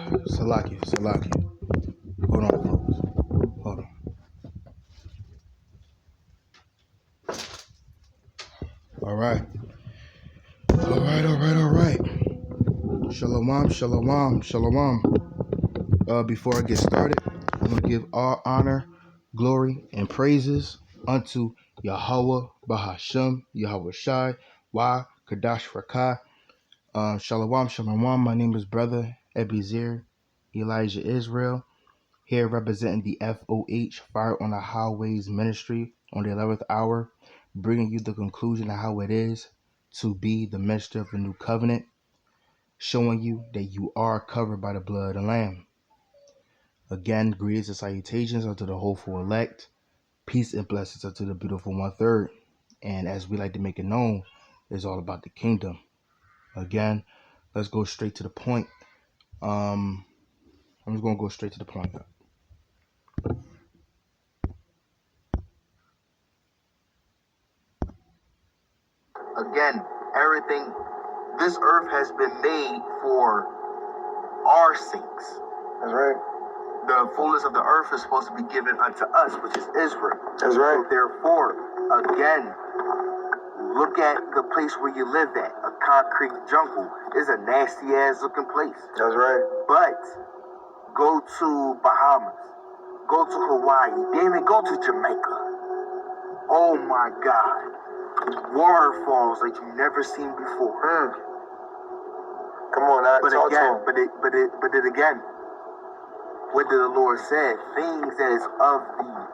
Salakia. Hold on, folks. Hold on. All right. Shalom. Before I get started, I'm going to give all honor, glory, and praises unto Yahweh, Bahashem, Yahweh Shai, Wa, Kadash Rakah. Shalom. My name is Brother Abiy'ezer, Elijah Israel, here representing the FOH, Fire on the Highways Ministry on the 11th hour, bringing you the conclusion of how it is to be the minister of the new covenant, showing you that you are covered by the blood of the Lamb. Again, greetings and salutations unto the hopeful elect. Peace and blessings unto the beautiful 1/3. And as we like to make it known, it's all about the kingdom. Again, let's go straight to the point. I'm just going to go straight to the point. Again, everything, this earth has been made for our sakes. That's right. The fullness of the earth is supposed to be given unto us, which is Israel. That's right. So therefore, again, look at the place where you live at. A concrete jungle is a nasty ass looking place. That's right. But go to Bahamas, go to Hawaii, damn it, go to Jamaica. Oh my God. Waterfalls like you've never seen before. Come on, now. But again, what did the Lord say? Things that is of the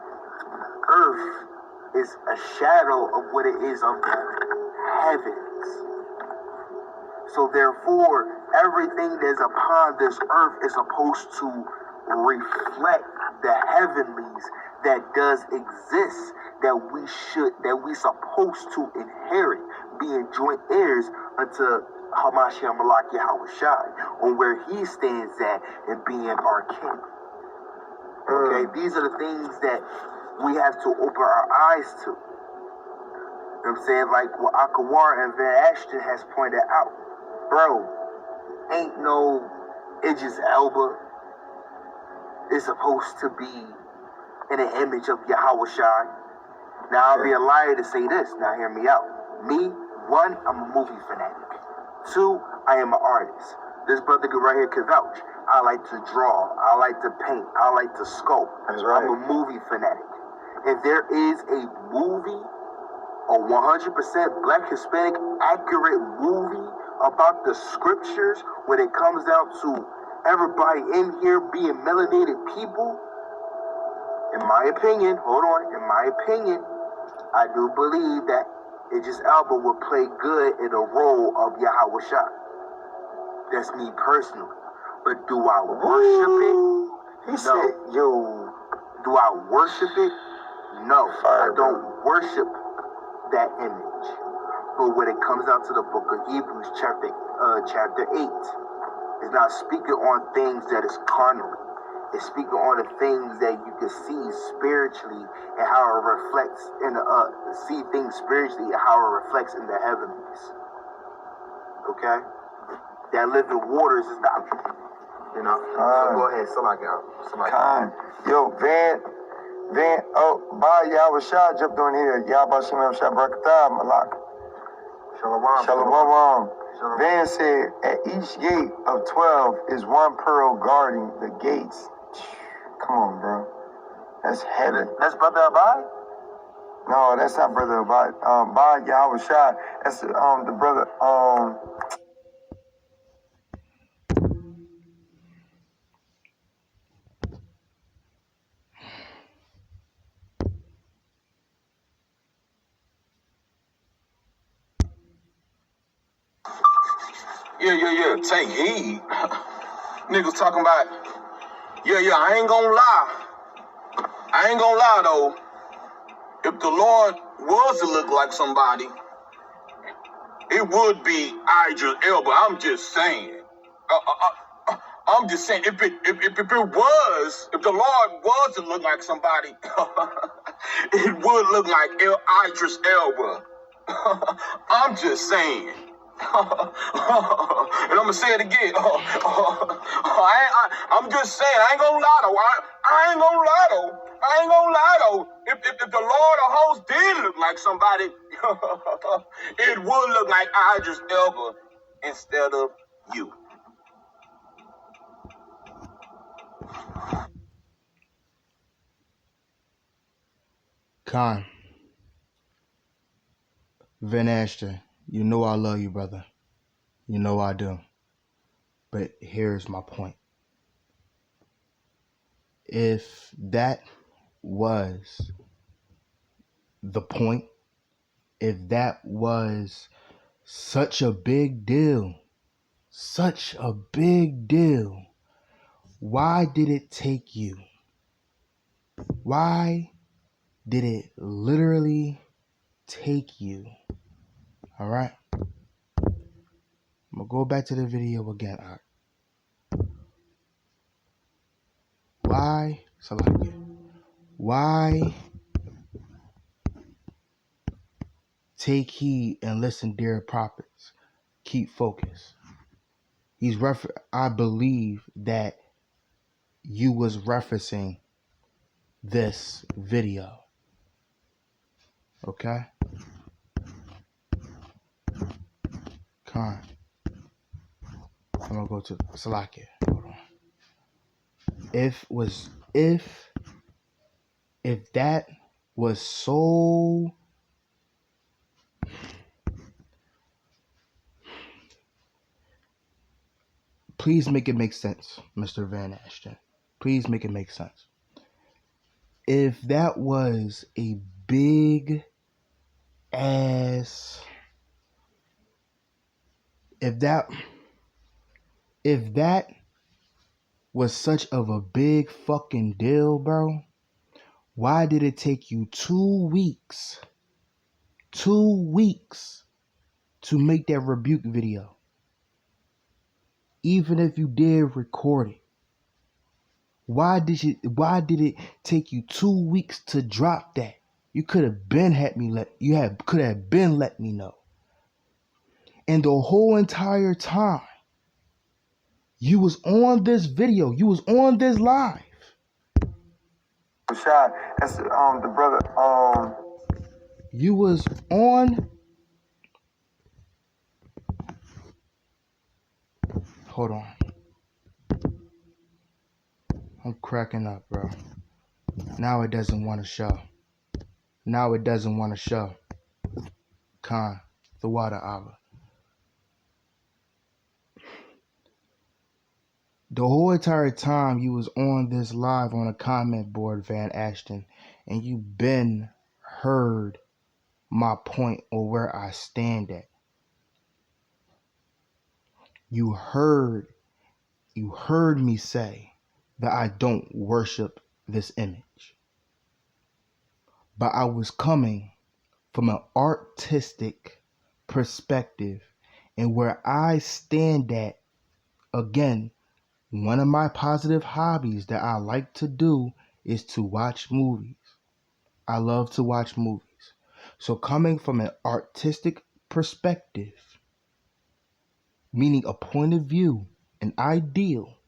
earth is a shadow of what it is of the heavens. So therefore, everything that is upon this earth is supposed to reflect the heavenlies that does exist, that we supposed to inherit, being joint heirs unto Hamashiach Malak Yahweh Shai, on where he stands at and being our king. Okay, these are the things that we have to open our eyes to. You know what I'm saying? Like what Akawar and Van Ashton has pointed out. Bro, ain't no Idris Elba is supposed to be in the image of Yahweh Shai. Now, I'll be a liar to say this. Now, hear me out. Me, one, I'm a movie fanatic. Two, I am an artist. This brother right here can vouch. I like to draw. I like to paint. I like to sculpt. That's right. I'm a movie fanatic. If there is a movie, a 100% black, Hispanic, accurate movie about the scriptures when it comes down to everybody in here being melanated people, in my opinion, I do believe that Idris Elba would play good in a role of Yahweh Shai. That's me personally. But do I worship it? He said, yo. Do I worship it? No. Fire, I don't worship that image. But when it comes down to the book of Hebrews, chapter 8, it's not speaking on things that is carnal. It's speaking on the things that you can see spiritually and how it reflects in see things spiritually and how it reflects in the heavens. Okay? That living waters is doctrine. You know? So go ahead, somebody out. Yo, Van, Ba Yahweh Shai jumped on here. Yahweh Shem Shabrakatah Malak. Shalom. Van said, at each gate of 12 is one pearl guarding the gates. Come on, bro. That's heaven. That's Brother Abiy'ezer? No, that's not Brother Abiy'ezer. Ba Yahweh Shai. That's the brother. Yeah. Take heed. Niggas talking about, I ain't gonna lie though. If the Lord was to look like somebody, it would be Idris Elba. I'm just saying. If the Lord was to look like somebody, it would look like Idris Elba. I'm just saying. And I'm gonna say it again. I'm just saying, I ain't gonna lie though. I ain't gonna lie though. I ain't gonna lie though. If the Lord of hosts did look like somebody, it would look like Idris Elba instead of you. Con, Van Ashton, you know I love you, brother. You know I do. But here's my point. If that was the point, if that was such a big deal, why did it take you? Why did it literally take you? All right. I'm going to go back to the video again. All right. Why take heed and listen, dear prophets? Keep focus. I believe that you was referencing this video. Okay? Con. I'm gonna go to Salakia. Hold on. If that was so, please make it make sense, Mr. Van Ashton. Please make it make sense. If that was a big ass, if that was such of a big fucking deal, bro, why did it take you 2 weeks? 2 weeks to make that rebuke video? Even if you did record it, why did it take you 2 weeks to drop that? You could have been let me know. And the whole entire time you was on this video, you was on this live. Shot. That's the brother. You was on. Hold on. I'm cracking up, bro. Now it doesn't want to show. Con, the water hour. The whole entire time you was on this live on a comment board, Van Ashton, and you been heard my point or where I stand at. You heard me say that I don't worship this image. But I was coming from an artistic perspective, and where I stand at, again, one of my positive hobbies that I like to do is to watch movies. I love to watch movies. So coming from an artistic perspective, meaning a point of view, an ideal,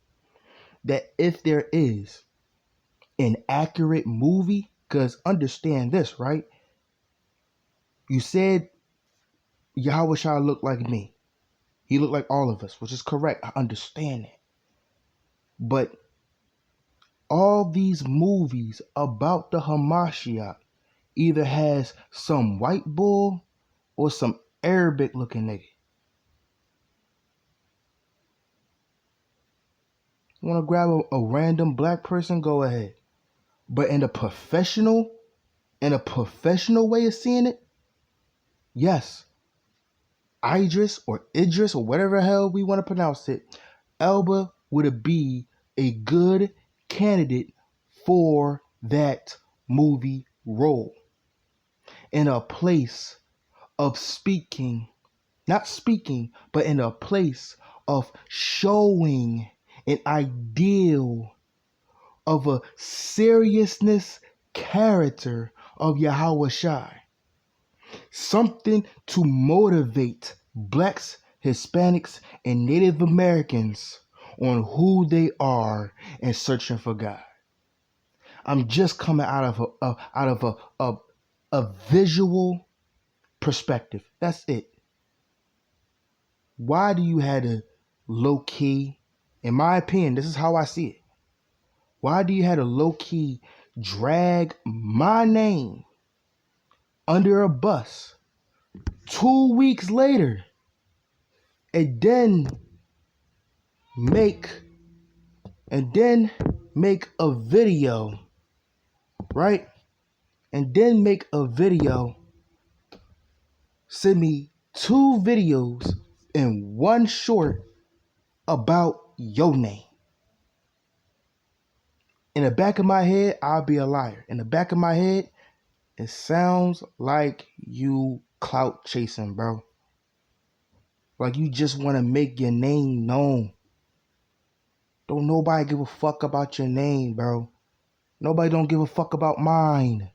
that if there is an accurate movie, because understand this, right? You said Yahweh Shai looked like me. He looked like all of us, which is correct. I understand that. But all these movies about the Hamashiach either has some white bull or some Arabic looking nigga. You want to grab a random black person? Go ahead. But in a professional way of seeing it, yes, Idris or whatever the hell we want to pronounce it, Elba would be a good candidate for that movie role. In a place of but in a place of showing an ideal of a seriousness character of Yahweh Shai. Something to motivate blacks, Hispanics, and Native Americans on who they are and searching for God. I'm just coming out of a visual perspective. That's it. Why do you have to low key, in my opinion, this is how I see it. Why do you have to low key drag my name under a bus 2 weeks later and then make a video, right? And then make a video, send me 2 videos and 1 short about your name. In the back of my head, I'll be a liar. In the back of my head, it sounds like you clout chasing, bro. Like you just want to make your name known. Don't nobody give a fuck about your name, bro. Nobody don't give a fuck about mine.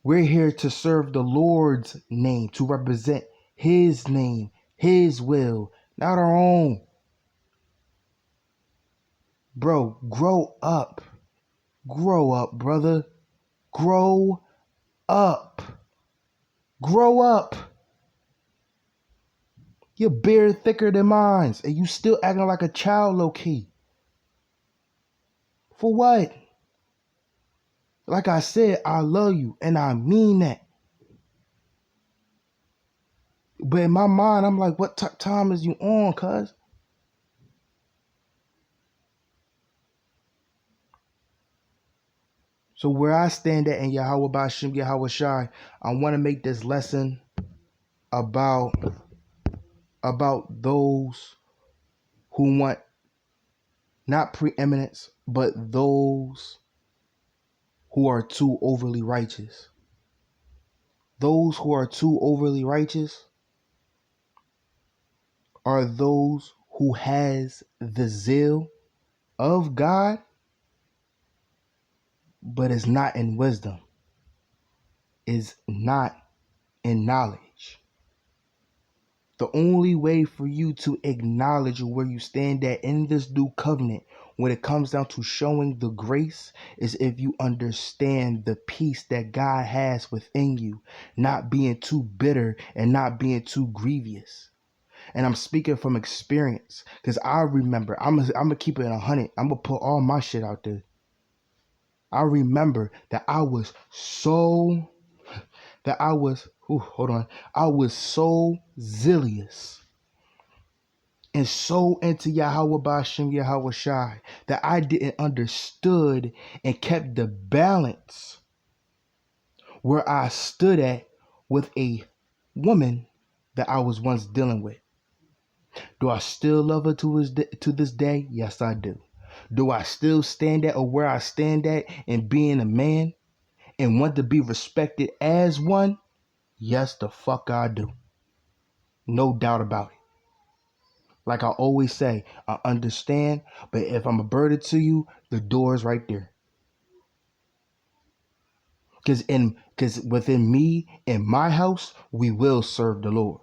We're here to serve the Lord's name, to represent His name, His will, not our own. Bro, grow up. Grow up, brother. Grow up. Grow up. Your beard thicker than mine, and you still acting like a child low-key. For what? Like I said, I love you, and I mean that. But in my mind, I'm like, what time is you on, cuz? So where I stand at in Yahweh Bashim Yahweh Shai, I want to make this lesson about those who want not preeminence, but those who are too overly righteous. Those who are too overly righteous are those who has the zeal of God, but is not in wisdom, is not in knowledge. The only way for you to acknowledge where you stand at in this new covenant when it comes down to showing the grace is if you understand the peace that God has within you, not being too bitter and not being too grievous. And I'm speaking from experience because I remember, I'm gonna keep it in 100. I'm gonna put all my shit out there. I remember that I was so zealous and so into Yahweh Bashim Yahweh Shai that I didn't understood and kept the balance where I stood at with a woman that I was once dealing with. Do I still love her to this day? Yes, I do. Do I still stand at or where I stand at in being a man and want to be respected as one? Yes, the fuck I do. No doubt about it. Like I always say, I understand, but if I'm a burden to you, the door is right there. Because within me, in my house, we will serve the Lord.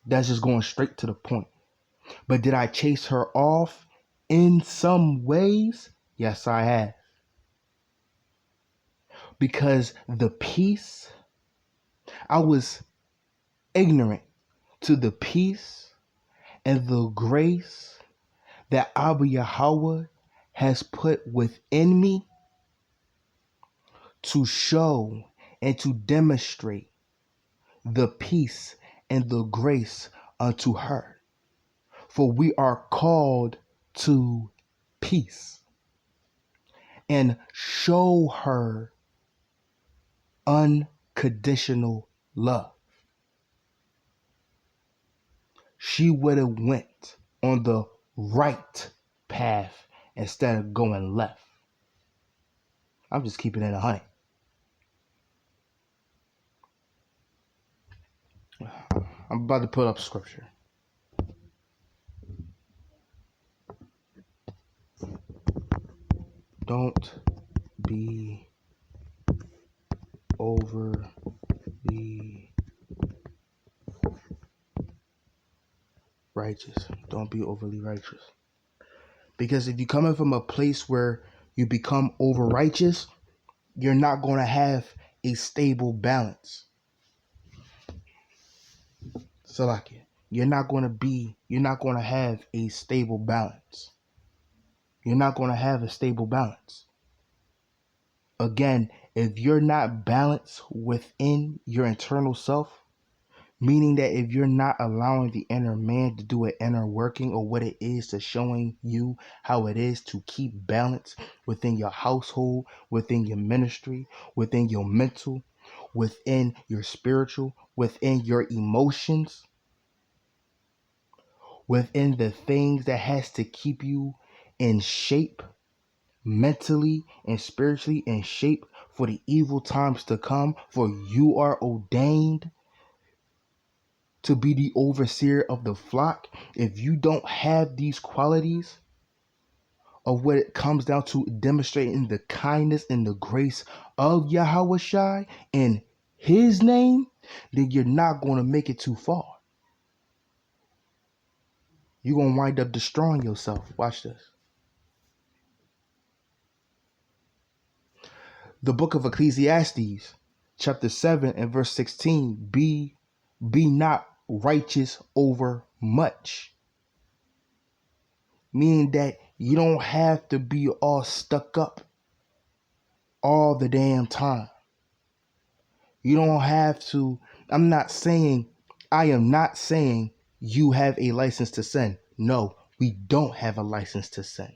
That's just going straight to the point. But did I chase her off in some ways? Yes, I have. Because the peace, I was ignorant to the peace and the grace that Abiy'ezer has put within me to show and to demonstrate the peace and the grace unto her. For we are called to peace and show her unconditional love. She would have went on the right path instead of going left. I'm just keeping it 100. I'm about to put up scripture. Don't be overly righteous. Don't don't be overly righteous. Because if you're coming from a place where you become over righteous, you're not going to have a stable balance. Salakia. You're not going to have a stable balance. You're not going to have a stable balance. Again, if you're not balanced within your internal self, meaning that if you're not allowing the inner man to do an inner working or what it is to showing you how it is to keep balance within your household, within your ministry, within your mental, within your spiritual, within your emotions, within the things that has to keep you in shape, mentally and spiritually in shape for the evil times to come, for you are ordained to be the overseer of the flock. If you don't have these qualities of what it comes down to demonstrating the kindness and the grace of Yahweh Shai in his name, then you're not going to make it too far. You're going to wind up destroying yourself. Watch this. The book of Ecclesiastes, chapter 7 and verse 16, be not righteous over much. Meaning that you don't have to be all stuck up all the damn time. You don't have to. I am not saying you have a license to sin. No, we don't have a license to sin.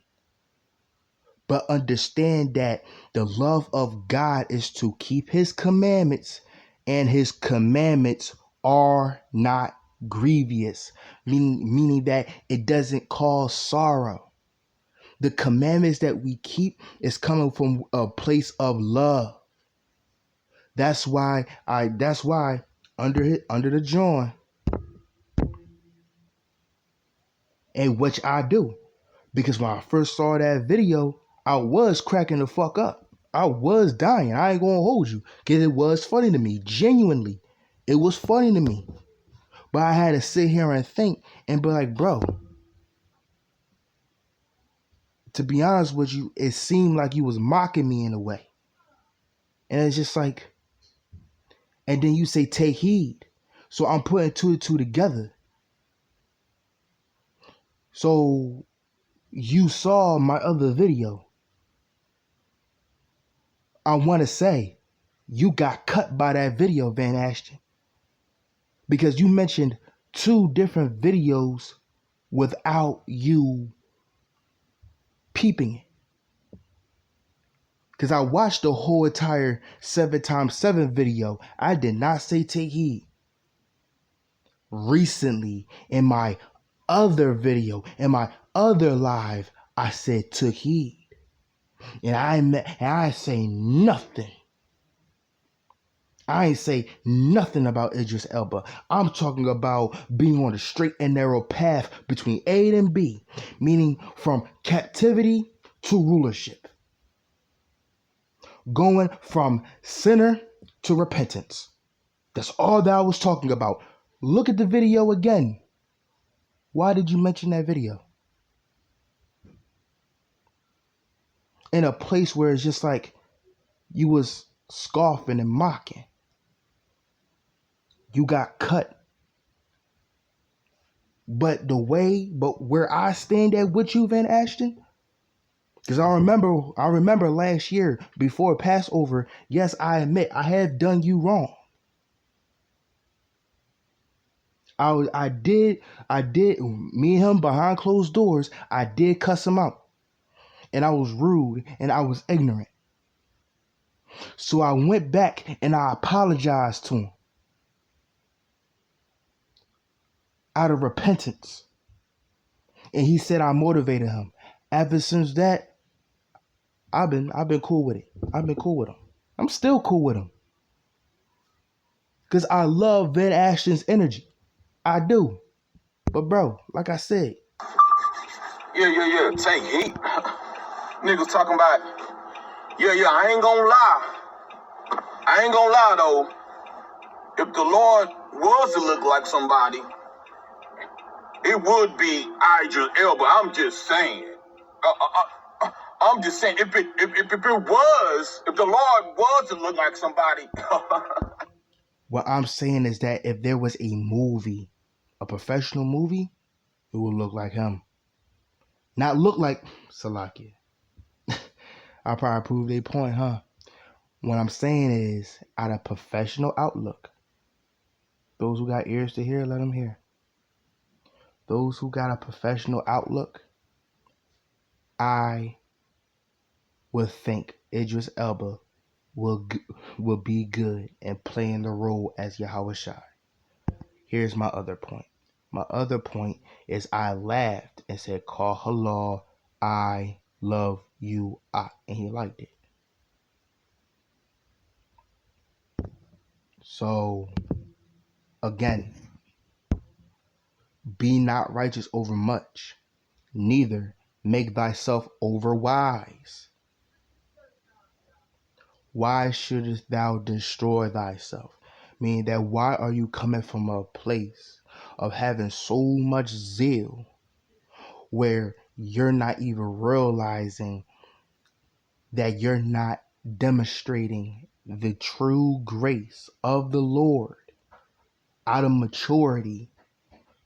But understand that the love of God is to keep his commandments, and his commandments are not grievous, meaning that it doesn't cause sorrow. The commandments that we keep is coming from a place of love. That's why under the joint, and which I do, because when I first saw that video, I was cracking the fuck up. I was dying. I ain't gonna hold you, because it was funny to me. Genuinely, it was funny to me. But I had to sit here and think and be like, bro, to be honest with you, it seemed like you was mocking me in a way. And it's just like, and then you say, take heed. So I'm putting two and two together. So you saw my other video. I want to say you got cut by that video, Van Ashton, because you mentioned two different videos without you peeping it. Because I watched the whole entire 7x7 video. I did not say take heed. Recently, in my other video, in my other live, I said took heed. And I say nothing. I ain't say nothing about Idris Elba. I'm talking about being on the straight and narrow path between A and B, meaning from captivity to rulership. Going from sinner to repentance. That's all that I was talking about. Look at the video again. Why did you mention that video? In a place where it's just like you was scoffing and mocking. You got cut. But where I stand at with you, Van Ashton, because I remember last year before Passover, yes, I admit I have done you wrong. I did, me and him behind closed doors, I did cuss him out. And I was rude and I was ignorant. So I went back and I apologized to him. Out of repentance. And he said I motivated him. Ever since that, I've been cool with it. I've been cool with him. I'm still cool with him. Because I love Van Ashton's energy. I do. But bro, like I said. Yeah. Take heat. Niggas talking about, I ain't gonna lie though. If the Lord was to look like somebody, it would be Idris Elba. I'm just saying. I'm just saying, if the Lord was to look like somebody. What I'm saying is that if there was a movie, a professional movie, it would look like him. Not look like Salakia. I'll probably prove their point, huh? What I'm saying is, out of professional outlook, those who got ears to hear, let them hear. Those who got a professional outlook, I would think Idris Elba will be good in playing the role as Yahushua. Here's my other point. My other point is I laughed and said, call halal, I love you, and he liked it. So, again, be not righteous over much, neither make thyself over wise. Why shouldest thou destroy thyself? Meaning that why are you coming from a place of having so much zeal where you're not even realizing that you're not demonstrating the true grace of the Lord out of maturity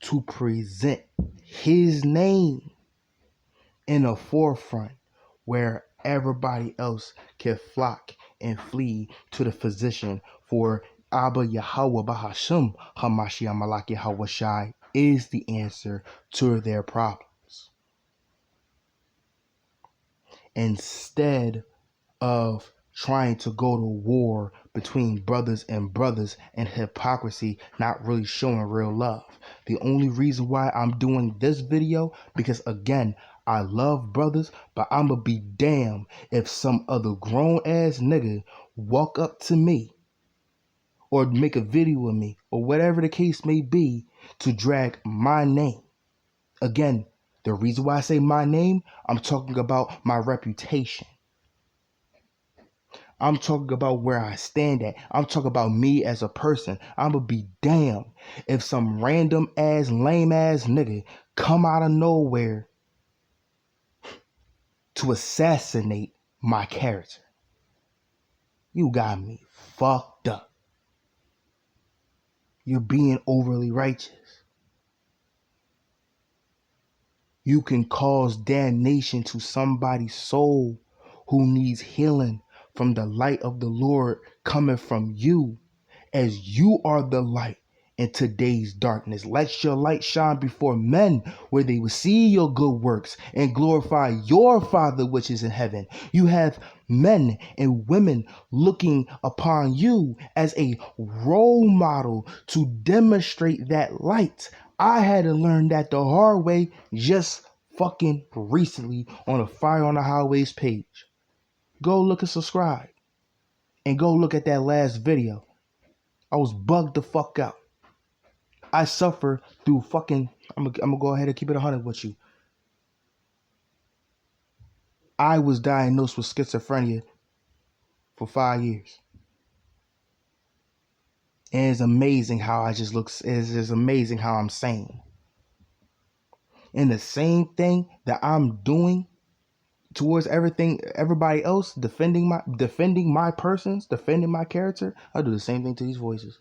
to present his name in a forefront where everybody else can flock and flee to the physician, for Abba Yahweh Bahasham Hamashiach Malak Yahweh Shai is the answer to their problems. Instead of trying to go to war between brothers and hypocrisy, not really showing real love. The only reason why I'm doing this video, because again, I love brothers, but I'ma be damned if some other grown ass nigga walk up to me or make a video of me or whatever the case may be to drag my name. Again, the reason why I say my name, I'm talking about my reputation. I'm talking about where I stand at. I'm talking about me as a person. I'm gonna be damned if some random ass, lame ass nigga come out of nowhere to assassinate my character. You got me fucked up. You're being overly righteous. You can cause damnation to somebody's soul who needs healing from the light of the Lord coming from you, as you are the light in today's darkness. Let your light shine before men, where they will see your good works and glorify your Father which is in heaven. You have men and women looking upon you as a role model to demonstrate that light. I had to learn that the hard way just fucking recently on a Fire on the Highways page. Go look and subscribe. And go look at that last video. I was bugged the fuck out. I suffer through fucking, I'm gonna go ahead and keep it 100 with you. I was diagnosed with schizophrenia for 5 years. And it's amazing how I just look, it's amazing how I'm sane. And the same thing that I'm doing towards everybody else, defending my persons, defending my character, I do the same thing to these voices.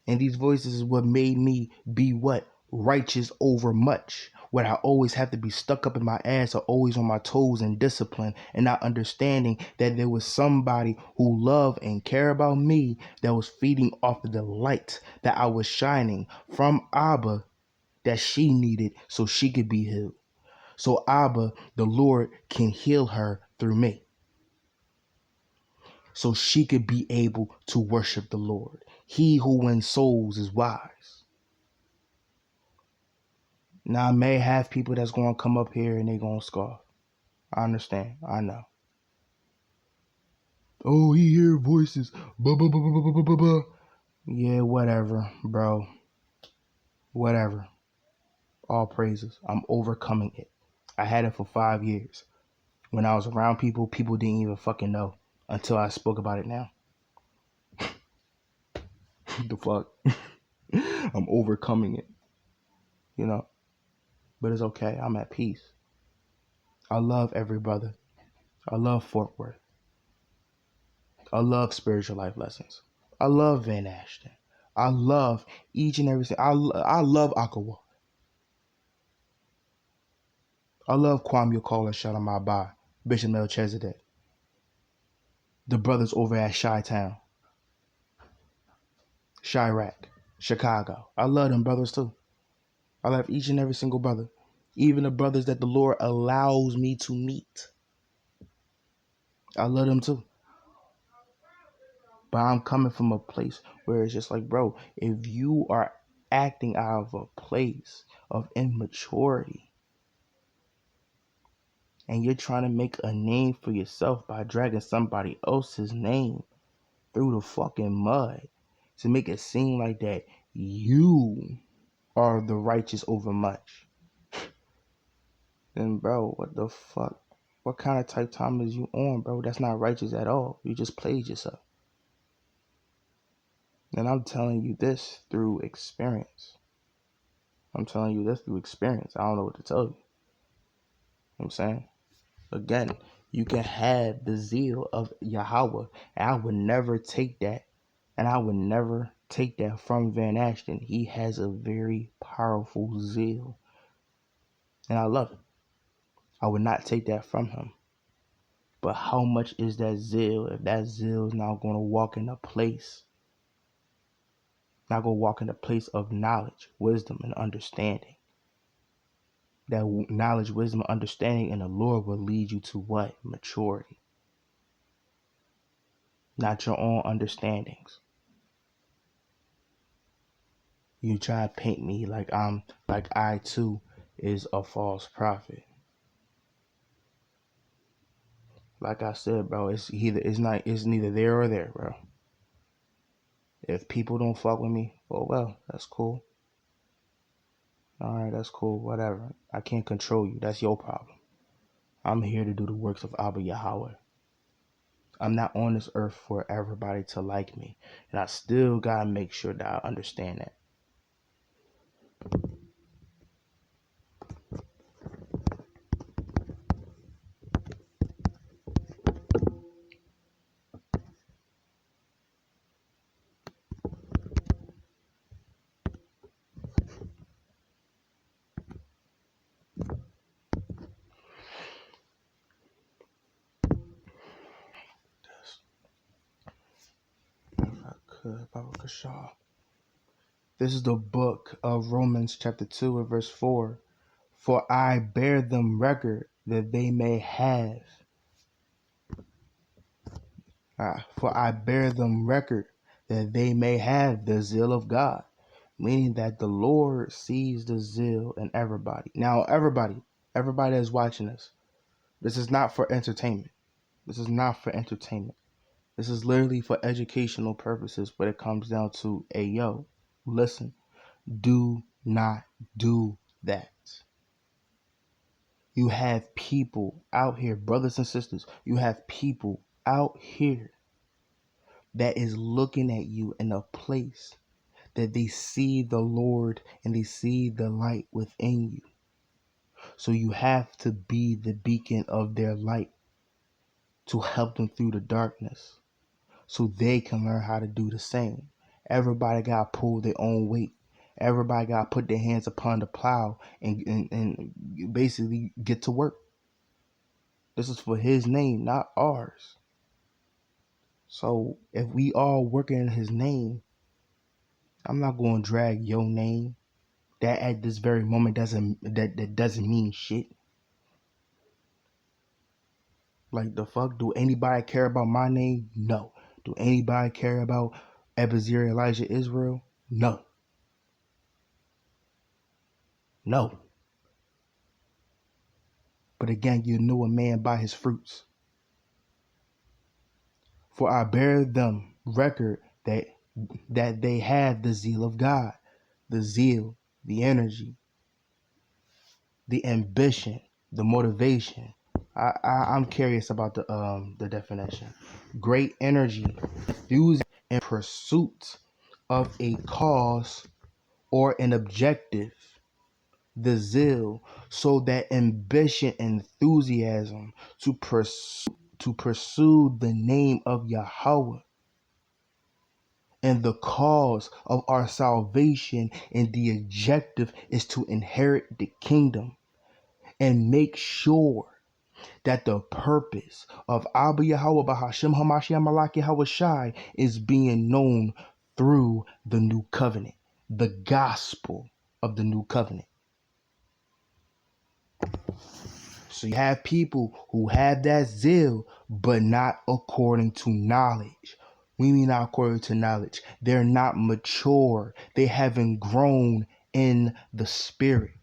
And these voices is what made me be what? Righteous over much. What I always have to be stuck up in my ass or always on my toes and discipline, and not understanding that there was somebody who loved and cared about me that was feeding off of the light that I was shining from Abba that she needed so she could be healed. So Abba, the Lord, can heal her through me, so she could be able to worship the Lord. He who wins souls is wise. Now, I may have people that's going to come up here and they going to scoff. I understand. I know. Oh, he hear voices. Yeah, whatever, bro. Whatever. All praises. I'm overcoming it. I had it for 5 years. When I was around people, people didn't even fucking know until I spoke about it now. The fuck? I'm overcoming it, you know. But it's okay. I'm at peace. I love every brother. I love Fort Worth. I love spiritual life lessons. I love Van Ashton. I love each and every thing. I love Akawa. I love Kwame Yokol and Shalom Abba, Bishop Melchizedek. The brothers over at Chi-Town, Chirac, Chicago. I love them brothers too. I love each and every single brother. Even the brothers that the Lord allows me to meet. I love them too. But I'm coming from a place where it's just like, bro, if you are acting out of a place of immaturity and you're trying to make a name for yourself by dragging somebody else's name through the fucking mud to make it seem like that you are the righteous over much, then bro, what the fuck? What kind of type time is you on, bro? That's not righteous at all. You just played yourself. And I'm telling you this through experience. I don't know what to tell you. You know what I'm saying? Again, you can have the zeal of Yahweh, and I would never take that. And I would never take that from Van Ashton. He has a very powerful zeal. And I love it. I would not take that from him. But how much is that zeal if that zeal is now going to walk in a place? Not going to walk in a place of knowledge, wisdom, and understanding. That knowledge, wisdom, understanding in the Lord will lead you to what? Maturity. Not your own understandings. You try to paint me like I too is a false prophet. Like I said, bro, it's neither there or there, bro. If people don't fuck with me, well, that's cool. Alright, that's cool, whatever. I can't control you. That's your problem. I'm here to do the works of Abiy'ezer. I'm not on this earth for everybody to like me. And I still gotta make sure that I understand that. This is the book of Romans chapter 2 and verse 4. For I bear them record that they may have. For I bear them record that they may have the zeal of God. Meaning that the Lord sees the zeal in everybody. Now, everybody that's watching this is not for entertainment. This is literally for educational purposes, but it comes down to, hey, yo, listen, do not do that. You have people out here, brothers and sisters, you have people out here that is looking at you in a place that they see the Lord and they see the light within you. So you have to be the beacon of their light to help them through the darkness so they can learn how to do the same. Everybody got to pull their own weight. Everybody got to put their hands upon the plow and basically get to work. This is for his name, not ours. So if we all working in his name, I'm not going to drag your name. That at this very moment doesn't mean shit. Like the fuck? Do anybody care about my name? No. Do anybody care about Abiy'ezer Elijah Israel? No. No. But again, you know a man by his fruits. For I bear them record that they have the zeal of God. The zeal, the energy, the ambition, the motivation. I'm curious about the definition. Great energy, fusing in pursuit of a cause or an objective, the zeal, so that ambition and enthusiasm to pursue the name of Yahweh and the cause of our salvation, and the objective is to inherit the kingdom and make sure that the purpose of Abiy'ezer Bahashem Hamashiach Malaki Hawashai is being known through the new covenant, the gospel of the new covenant. So you have people who have that zeal, but not according to knowledge. We mean not according to knowledge. They're not mature. They haven't grown in the spirit.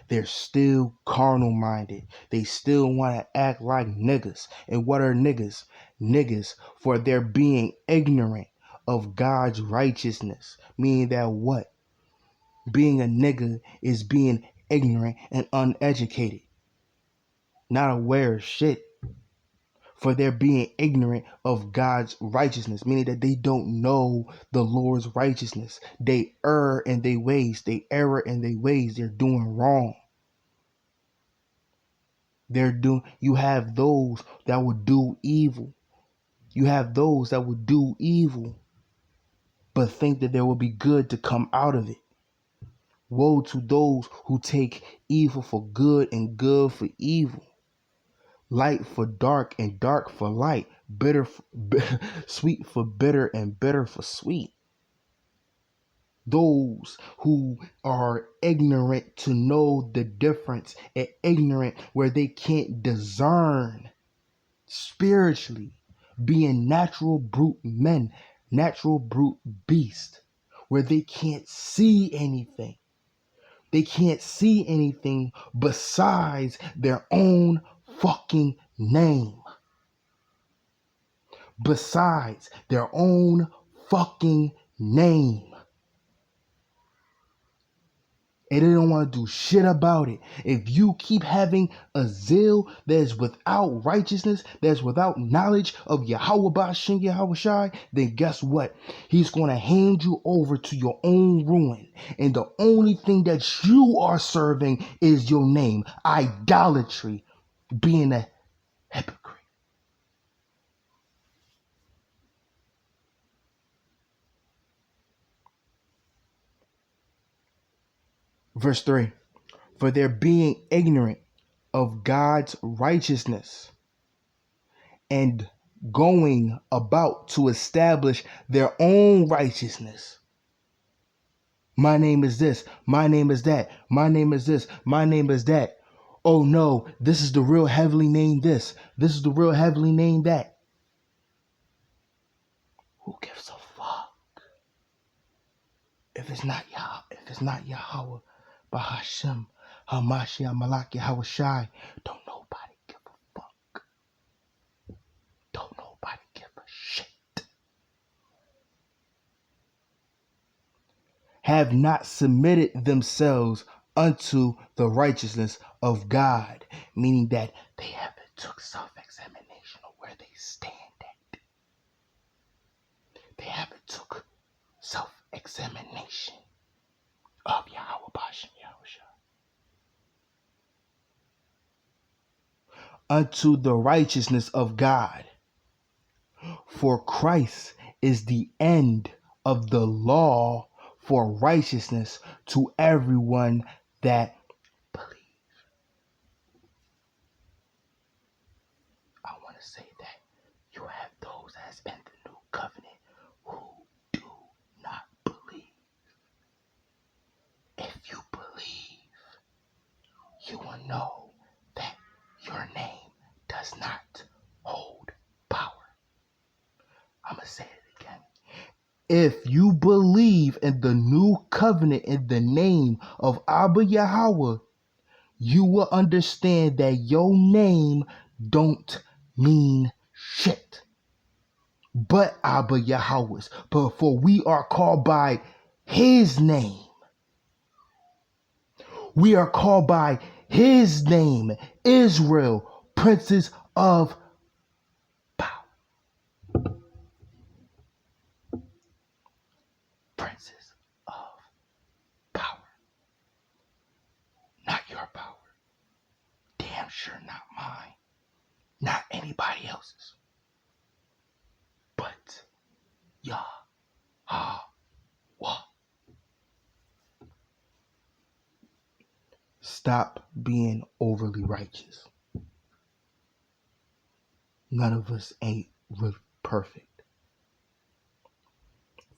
They're still carnal minded. They still want to act like niggas. And what are niggas? Niggas, for they're being ignorant of God's righteousness. Meaning that what? Being a nigga is being ignorant and uneducated. Not aware of shit, for they're being ignorant of God's righteousness, meaning that they don't know the Lord's righteousness. They err in their ways. They err in their ways. They're doing wrong. You have those that would do evil. You have those that would do evil, but think that there will be good to come out of it. Woe to those who take evil for good and good for evil. Light for dark and dark for light, sweet for bitter and bitter for sweet. Those who are ignorant to know the difference, and ignorant where they can't discern spiritually, being natural brute men, natural brute beast, where they can't see anything. They can't see anything besides their own fucking name. Besides their own fucking name. And they don't want to do shit about it. If you keep having a zeal that is without righteousness, that is without knowledge of Yahweh Ba'ashem Yahweh Shai, then guess what? He's going to hand you over to your own ruin. And the only thing that you are serving is your name. Idolatry. Being a hypocrite. Verse 3. For they're being ignorant of God's righteousness and going about to establish their own righteousness. My name is this. My name is that. My name is this. My name is that. Oh no, this is the real heavenly name this. This is the real heavenly name that. Who gives a fuck? If it's not Yahweh, Bahashem, Hamashiach, Malaki, Hawashai, don't nobody give a fuck. Don't nobody give a shit. Have not submitted themselves unto the righteousness of God, meaning that they haven't took self-examination of where they stand at. They haven't took self-examination of Yahweh Ba'ashem Yahushua. Unto the righteousness of God. For Christ is the end of the law for righteousness to everyone that believes. I want to say that you have those that's in the new covenant who do not believe. If you believe, you will know that your name does not hold power. I'm going to say it again. If you believe in the new covenant in the name of Abiy'ezer, you will understand that your name don't mean shit. But Abiy'ezer's, but for we are called by his name. We are called by his name, Israel, princes of power. Princes of power. sure not mine, not anybody else's, but Yahweh. Stop being overly righteous. None of us ain't really perfect.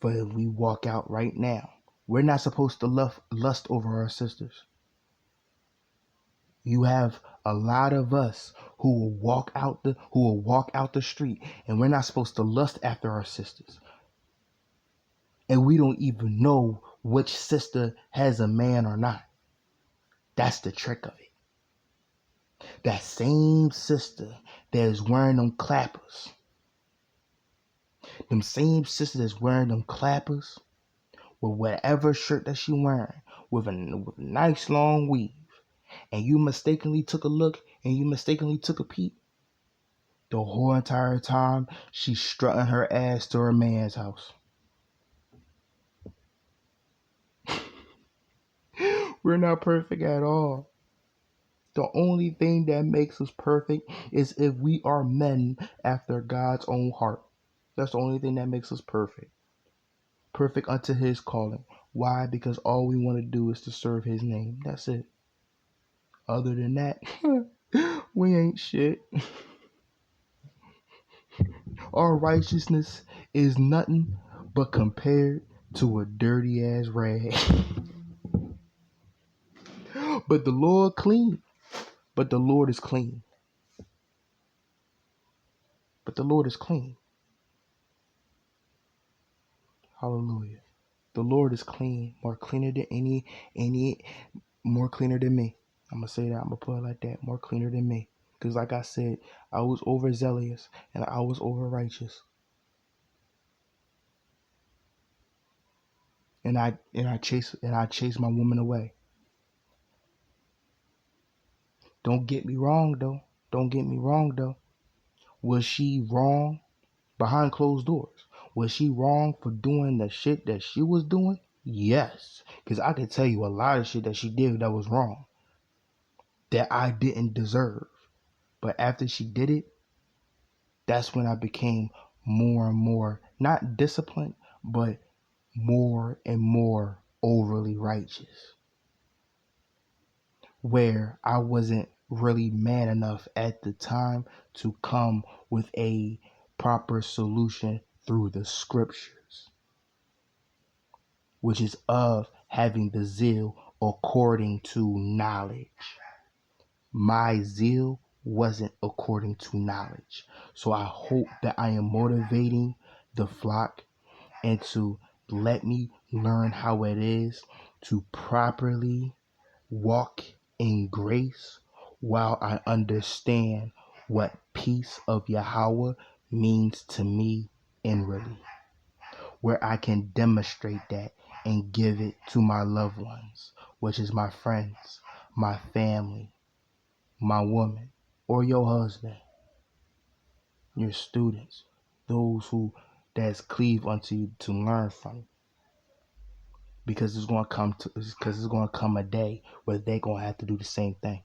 But if we walk out right now, we're not supposed to lust over our sisters. You have a lot of us who will walk out the street, and we're not supposed to lust after our sisters. And we don't even know which sister has a man or not. That's the trick of it. That same sister that is wearing them clappers, them same sister that's wearing them clappers with whatever shirt that she wearing, with a nice long weave, and you mistakenly took a look and you mistakenly took a peek, the whole entire time she's strutting her ass to her man's house. We're not perfect at all. The only thing that makes us perfect is if we are men after God's own heart. That's the only thing that makes us perfect. Perfect unto his calling. Why? Because all we want to do is to serve his name. That's it. Other than that, we ain't shit. Our righteousness is nothing but compared to a dirty ass rag. But the Lord clean. But the Lord is clean. But the Lord is clean. Hallelujah. The Lord is clean, more cleaner than more cleaner than me. I'm going to say that. I'm going to put it like that. More cleaner than me. Because like I said, I was overzealous and I was over righteous. And I chased my woman away. Don't get me wrong though. Was she wrong behind closed doors? Was she wrong for doing the shit that she was doing? Yes. Because I can tell you a lot of shit that she did that was wrong, that I didn't deserve. But after she did it, that's when I became more and more, not disciplined, but more and more overly righteous. Where I wasn't really man enough at the time to come with a proper solution through the scriptures, which is of having the zeal according to knowledge. My zeal wasn't according to knowledge. So I hope that I am motivating the flock and to let me learn how it is to properly walk in grace while I understand what peace of Yahweh means to me inwardly, where I can demonstrate that and give it to my loved ones, which is my friends, my family, my woman, or your husband, your students, those who that's cleave unto you to learn from. Because it's gonna come a day where they're gonna have to do the same thing.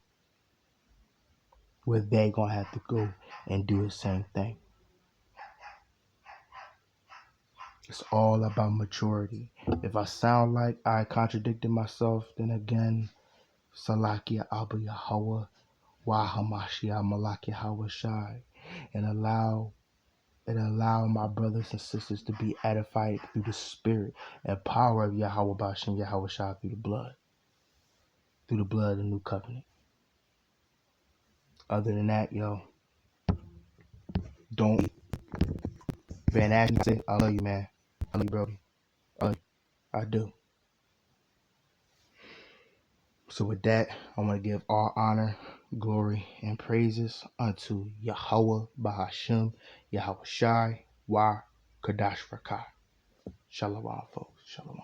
Where they're gonna have to go and do the same thing. It's all about maturity. If I sound like I contradicted myself, then again, Salakia Abiy'ezer, Wa Hamashiach Malakia Hawashai, and allow my brothers and sisters to be edified through the spirit and power of Yahweh Bashem Yahweh Shai through the blood of the new covenant. Other than that, yo, don't Van Ashton, I love you, man. I love you, Brody. I do. So with that, I want to give all honor, glory, and praises unto Yahweh Bahashem, Yahweh Shai, Wa Kadash Rakah. Shalom, folks. Shalom.